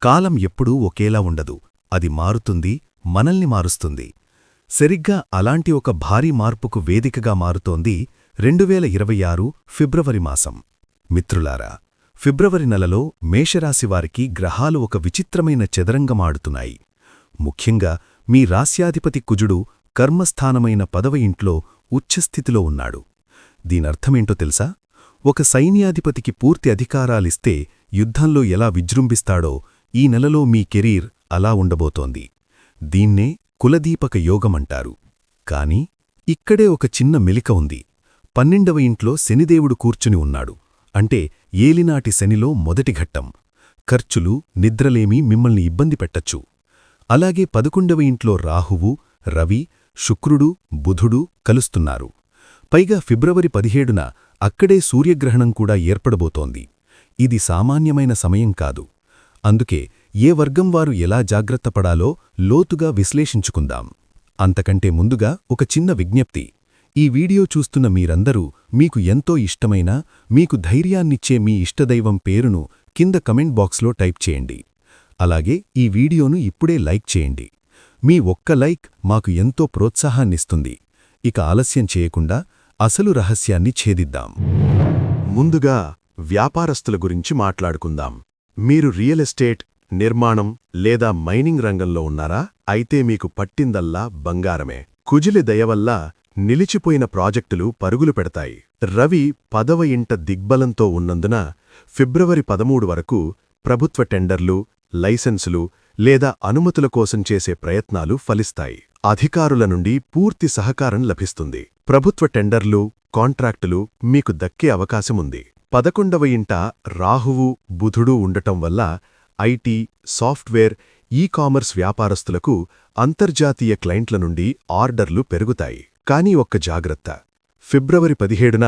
కాలం ఎప్పుడూ ఒకేలా ఉండదు, అది మారుతుంది, మనల్ని మారుస్తుంది. సరిగ్గా అలాంటి ఒక భారీ మార్పుకు వేదికగా మారుతోంది 2026 ఫిబ్రవరి మాసం. మిత్రులారా, ఫిబ్రవరి నెలలో మేషరాశివారికి గ్రహాలు ఒక విచిత్రమైన చదరంగమాడుతున్నాయి. ముఖ్యంగా మీ రాస్యాధిపతి కుజుడు కర్మస్థానమైన 10వ ఇంట్లో ఉచ్ఛస్థితిలో ఉన్నాడు. దీనర్థమేంటో తెలుసా? ఒక సైన్యాధిపతికి పూర్తి అధికారాలిస్తే యుద్ధంలో ఎలా విజృంభిస్తాడో ఈ నెలలో మీ కెరీర్ అలా ఉండబోతోంది. దీన్నే కులదీపక యోగమంటారు. కాని ఇక్కడే ఒక చిన్న మెలిక ఉంది. 12వ ఇంట్లో శనిదేవుడు కూర్చుని ఉన్నాడు. అంటే ఏలినాటి శనిలో మొదటి ఘట్టం. ఖర్చులు, నిద్రలేమి మిమ్మల్ని ఇబ్బంది పెట్టచ్చు. అలాగే 11వ ఇంట్లో రాహువు, రవి, శుక్రుడు, బుధుడు కలుస్తున్నారు. పైగా ఫిబ్రవరి 17న అక్కడే సూర్యగ్రహణం కూడా ఏర్పడబోతోంది. ఇది సామాన్యమైన సమయం కాదు. అందుకే ఏ వర్గం వారు ఎలా జాగ్రత్తపడాలో లోతుగా విశ్లేషించుకుందాం. అంతకంటే ముందుగా ఒక చిన్న విజ్ఞప్తి. ఈ వీడియో చూస్తున్న మీరందరూ మీకు ఎంతో ఇష్టమైన, మీకు ధైర్యాన్నిచ్చే మీ ఇష్టదైవం పేరును కింద కమెంట్ బాక్స్లో టైప్ చేయండి. అలాగే ఈ వీడియోను ఇప్పుడే లైక్ చేయండి. మీ ఒక్క లైక్ మాకు ఎంతో ప్రోత్సాహాన్నిస్తుంది. ఇక ఆలస్యం చేయకుండా అసలు రహస్యాన్ని ఛేదిద్దాం. ముందుగా వ్యాపారస్తుల గురించి మాట్లాడుకుందాం. మీరు రియల్ ఎస్టేట్, నిర్మాణం లేదా మైనింగ్ రంగంలో ఉన్నారా? అయితే మీకు పట్టిందల్లా బంగారమే. కుజులి దయవల్ల నిలిచిపోయిన ప్రాజెక్టులు పరుగులు పెడతాయి. రవి 10వ ఇంట దిగ్బలంతో ఉన్నందున ఫిబ్రవరి 13 వరకు ప్రభుత్వ టెండర్లు, లైసెన్సులు లేదా అనుమతుల కోసం చేసే ప్రయత్నాలు ఫలిస్తాయి. అధికారుల నుండి పూర్తి సహకారం లభిస్తుంది. ప్రభుత్వ టెండర్లు, కాంట్రాక్టులు మీకు దక్కే అవకాశముంది. 11వ ఇంట రాహువు, బుధుడు ఉండటం వల్ల ఐటీ, సాఫ్ట్వేర్, ఈ-కామర్స్ వ్యాపారస్తులకు అంతర్జాతీయ క్లయింట్ల నుండి ఆర్డర్లు పెరుగుతాయి. కానీ ఒక్క జాగ్రత్త. ఫిబ్రవరి 17న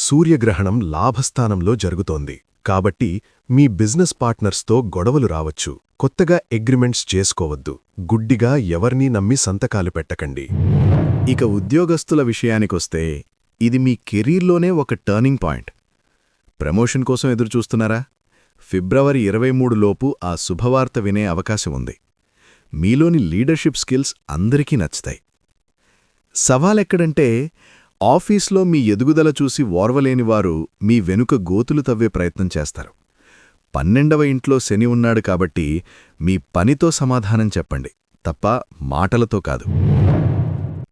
సూర్యగ్రహణం లాభస్థానంలో జరుగుతోంది. కాబట్టి మీ బిజినెస్ పార్ట్నర్స్తో గొడవలు రావచ్చు. కొత్తగా అగ్రిమెంట్స్ చేసుకోవద్దు. గుడ్డిగా ఎవర్నీ నమ్మి సంతకాలు పెట్టకండి. ఇక ఉద్యోగస్తుల విషయానికొస్తే ఇది మీ కెరీర్లోనే ఒక టర్నింగ్ పాయింట్. ప్రమోషన్ కోసం ఎదురుచూస్తున్నారా? ఫిబ్రవరి 23 లోపు ఆ శుభవార్త వినే అవకాశం ఉంది. మీలోని లీడర్షిప్ స్కిల్స్ అందరికీ నచ్చుతాయి. సవాలెక్కడంటే ఆఫీస్లో మీ ఎదుగుదల చూసి ఓర్వలేనివారు మీ వెనుక గోతులు తవ్వే ప్రయత్నం చేస్తారు. 12వ ఇంట్లో శని ఉన్నాడు కాబట్టి మీ పనితో సమాధానం చెప్పండి, తప్ప మాటలతో కాదు.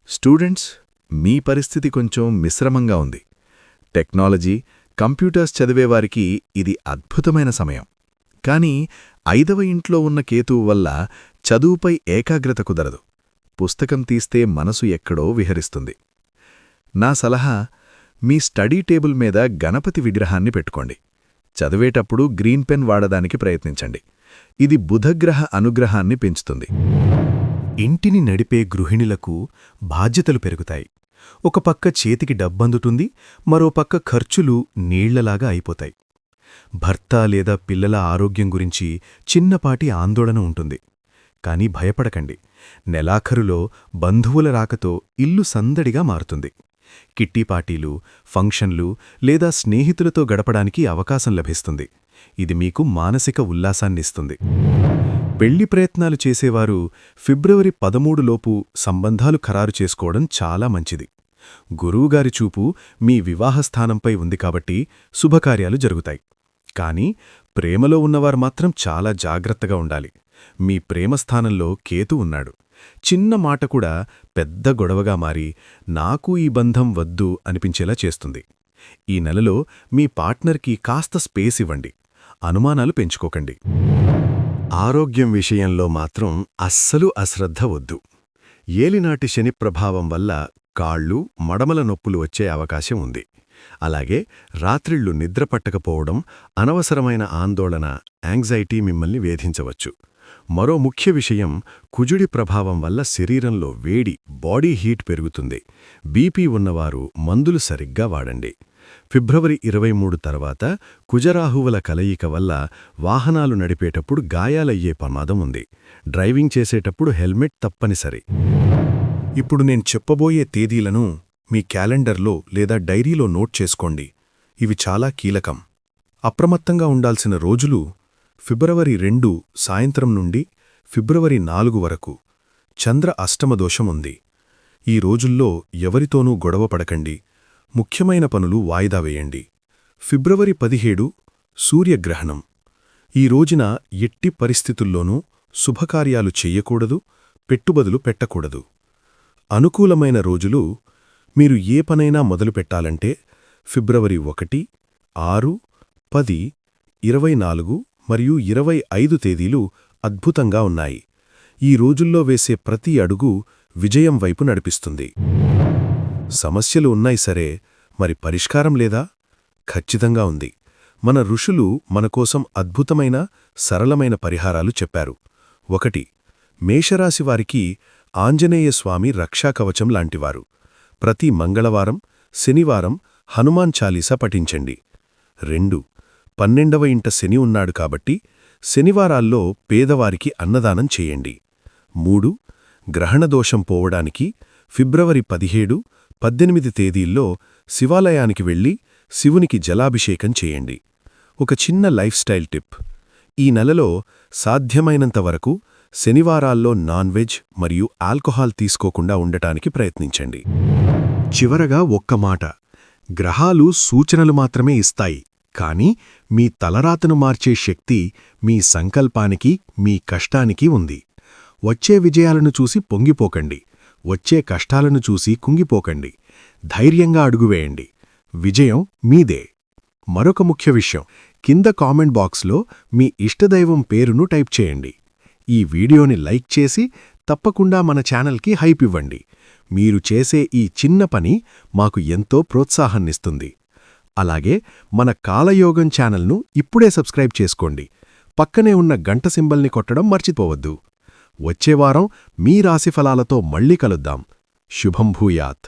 స్టూడెంట్స్, మీ పరిస్థితి కొంచెం మిశ్రమంగా ఉంది. టెక్నాలజీ, కంప్యూటర్స్ చదివేవారికి ఇది అద్భుతమైన సమయం. కానీ 5వ ఇంట్లో ఉన్న కేతువు వల్ల చదువుపై ఏకాగ్రత కుదరదు. పుస్తకం తీస్తే మనసు ఎక్కడో విహరిస్తుంది. నా సలహా, మీ స్టడీ టేబుల్ మీద గణపతి విగ్రహాన్ని పెట్టుకోండి. చదివేటప్పుడు గ్రీన్ పెన్ వాడడానికి ప్రయత్నించండి. ఇది బుధగ్రహ అనుగ్రహాన్ని పెంచుతుంది. ఇంటిని నడిపే గృహిణులకు బాధ్యతలు పెరుగుతాయి. ఒక పక్క చేతికి డబ్బందుతుంది, మరోపక్క ఖర్చులు నీళ్లలాగా అయిపోతాయి. భర్త లేదా పిల్లల ఆరోగ్యం గురించి చిన్నపాటి ఆందోళన ఉంటుంది. కాని భయపడకండి. నెలాఖరులో బంధువుల రాకతో ఇల్లు సందడిగా మారుతుంది. కిట్టి పార్టీలు, ఫంక్షన్లు లేదా స్నేహితులతో గడపడానికి అవకాశం లభిస్తుంది. ఇది మీకు మానసిక ఉల్లాసాన్నిస్తుంది. పెళ్లి ప్రయత్నాలు చేసేవారు ఫిబ్రవరి 13 లోపు సంబంధాలు ఖరారు చేసుకోవడం చాలా మంచిది. గురువుగారి చూపు మీ వివాహస్థానంపై ఉంది కాబట్టి శుభకార్యాలు జరుగుతాయి. కాని ప్రేమలో ఉన్నవారు మాత్రం చాలా జాగ్రత్తగా ఉండాలి. మీ ప్రేమస్థానంలో కేతు ఉన్నాడు. చిన్న మాట కూడా పెద్ద గొడవగా మారి నాకు ఈ బంధం వద్దు అనిపించేలా చేస్తుంది. ఈ నెలలో మీ పార్ట్నర్కి కాస్త స్పేస్ ఇవ్వండి. అనుమానాలు పెంచుకోకండి. ఆరోగ్యం విషయంలో మాత్రం అస్సలు అశ్రద్ధ వద్దు. ఏలినాటి శని ప్రభావం వల్ల కాళ్ళు, మడమల నొప్పులు వచ్చే అవకాశం ఉంది. అలాగే రాత్రిళ్లు నిద్రపట్టకపోవడం, అనవసరమైన ఆందోళన, యాంగ్జైటీ మిమ్మల్ని వేధించవచ్చు. మరో ముఖ్య విషయం, కుజుడి ప్రభావం వల్ల శరీరంలో వేడి, బాడీ హీట్ పెరుగుతుంది. బీపీ ఉన్నవారు మందులు సరిగ్గా వాడండి. ఫిబ్రవరి 23 తర్వాత కుజరాహువుల కలయిక వల్ల వాహనాలు నడిపేటప్పుడు గాయాలయ్యే ప్రమాదం ఉంది. డ్రైవింగ్ చేసేటప్పుడు హెల్మెట్ తప్పనిసరి. ఇప్పుడు నేను చెప్పబోయే తేదీలను మీ క్యాలెండర్లో లేదా డైరీలో నోట్ చేసుకోండి. ఇవి చాలా కీలకం. అప్రమత్తంగా ఉండాల్సిన రోజులు ఫిబ్రవరి 2 సాయంత్రం నుండి ఫిబ్రవరి 4 వరకు చంద్ర అష్టమదోషం ఉంది. ఈ రోజుల్లో ఎవరితోనూ గొడవ పడకండి, ముఖ్యమైన పనులు వాయిదా వేయండి. ఫిబ్రవరి 17 సూర్యగ్రహణం. ఈ రోజున ఎట్టి పరిస్థితుల్లోనూ శుభకార్యాలు చెయ్యకూడదు, పెట్టుబడులు పెట్టకూడదు. అనుకూలమైన రోజులు మీరు ఏ పనైనా మొదలుపెట్టాలంటే ఫిబ్రవరి 1, 6, 10, 24 మరియు 25 తేదీలు అద్భుతంగా ఉన్నాయి. ఈ రోజుల్లో వేసే ప్రతి అడుగు విజయం వైపు నడిపిస్తుంది. సమస్యలు ఉన్నాయి సరే, మరి పరిష్కారం లేదా? ఖచ్చితంగా ఉంది. మన ఋషులు మనకోసం అద్భుతమైన సరళమైన పరిహారాలు చెప్పారు. 1. మేషరాశివారికి ఆంజనేయస్వామి రక్షాకవచం లాంటివారు. ప్రతి మంగళవారం, శనివారం హనుమాన్ చాలీసా పఠించండి. 2. 12వ ఇంట శని ఉన్నాడు కాబట్టి శనివారాల్లో పేదవారికి అన్నదానం చేయండి. 3. గ్రహణదోషం పోవడానికి ఫిబ్రవరి 17, 18 తేదీల్లో శివాలయానికి వెళ్లి శివునికి జలాభిషేకం చేయండి. ఒక చిన్న లైఫ్ స్టైల్ టిప్: ఈ నెలలో సాధ్యమైనంత వరకు శనివారాల్లో నాన్ వెజ్ మరియు ఆల్కహాల్ తీసుకోకుండా ఉండటానికి ప్రయత్నించండి. చివరగా ఒక్క మాట: గ్రహాలు సూచనలు మాత్రమే ఇస్తాయి, కానీ మీ తలరాతను మార్చే శక్తి మీ సంకల్పానికి, మీ కష్టానికి ఉంది. వచ్చే విజయాలను చూసి పొంగిపోకండి, వచ్చే కష్టాలను చూసి కుంగిపోకండి. ధైర్యంగా అడుగువేయండి. విజయం మీదే. మరొక ముఖ్య విషయం: కింద కామెంట్ బాక్స్లో మీ ఇష్టదైవం పేరును టైప్ చేయండి. ఈ వీడియోని లైక్ చేసి తప్పకుండా మన ఛానల్కి హైప్ ఇవ్వండి. మీరు చేసే ఈ చిన్న పని మాకు ఎంతో ప్రోత్సాహాన్నిస్తుంది. అలాగే మన కాలయోగం ఛానల్ను ఇప్పుడే సబ్స్క్రైబ్ చేసుకోండి. పక్కనే ఉన్న గంట సింబల్ని కొట్టడం మర్చిపోవద్దు. వచ్చే వారం మీ రాశిఫలాలతో మళ్ళీ కలుద్దాం. శుభం భూయాత్.